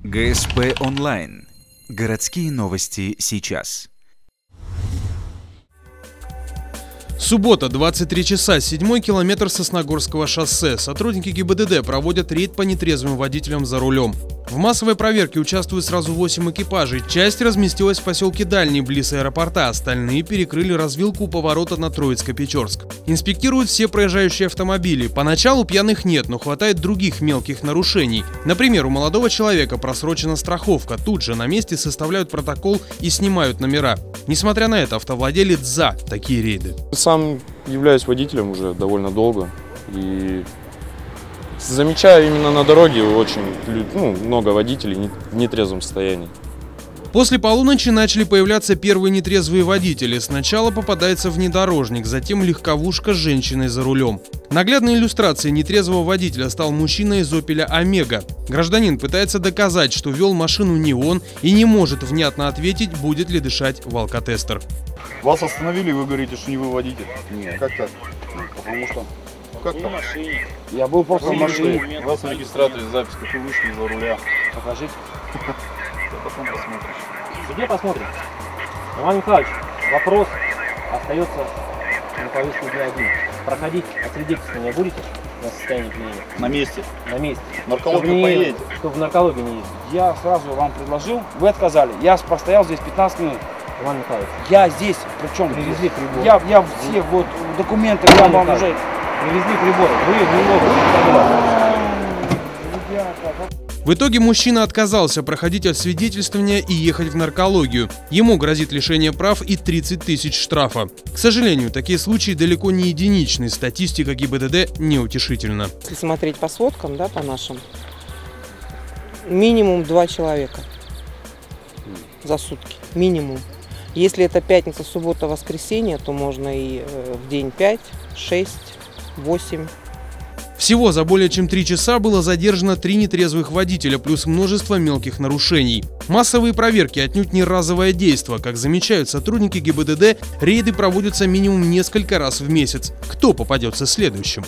ГСП онлайн. Городские новости сейчас. Суббота, 23 часа, 7-й километр Сосногорского шоссе. Сотрудники ГИБДД проводят рейд по нетрезвым водителям за рулем. В массовой проверке участвуют сразу 8 экипажей. Часть разместилась в поселке Дальний, близ аэропорта. Остальные перекрыли развилку у поворота на Троицко-Печорск. Инспектируют все проезжающие автомобили. Поначалу пьяных нет, но хватает других мелких нарушений. Например, у молодого человека просрочена страховка. Тут же на месте составляют протокол и снимают номера. Несмотря на это, автовладелец за такие рейды. Сам являюсь водителем уже довольно долго и замечаю именно на дороге очень много водителей в нетрезвом состоянии. После полуночи начали появляться первые нетрезвые водители. Сначала попадается внедорожник, затем легковушка с женщиной за рулем. Наглядной иллюстрацией нетрезвого водителя стал мужчина из «Опеля Омега». Гражданин пытается доказать, что вел машину не он и не может внятно ответить, будет ли дышать в алкотестер. Вас остановили, и вы говорите, что не вы водитель? Нет. Как так? Потому что Как в так? машине. Я был просто в машине. У вас на регистраторе запись, как вы вышли из-за руля. Покажите. Потом посмотришь. Где посмотрим? Иван Николаевич, вопрос остается на повестке дня один. Проходить освидетельствование будете на состояние пьянения? На месте. На месте. Наркологию поедете. Чтобы в наркологию не ездить. Я сразу вам предложил, вы отказали. Я простоял здесь 15 минут. Иван Николаевич, Я здесь, причем привезли прибор. я все вот документы я вам уже... Привезли прибор. Вы немного В итоге мужчина отказался проходить освидетельствование и ехать в наркологию. Ему грозит лишение прав и 30 тысяч штрафа. К сожалению, такие случаи далеко не единичны. Статистика ГИБДД неутешительна. Если смотреть по сводкам, да, по нашим, минимум 2 человека за сутки. Минимум. Если это пятница, суббота, воскресенье, то можно и в день 5, 6, 8. Всего за более чем 3 часа было задержано 3 нетрезвых водителя, плюс множество мелких нарушений. Массовые проверки отнюдь не разовое действо. Как замечают сотрудники ГИБДД, рейды проводятся минимум несколько раз в месяц. Кто попадется следующим?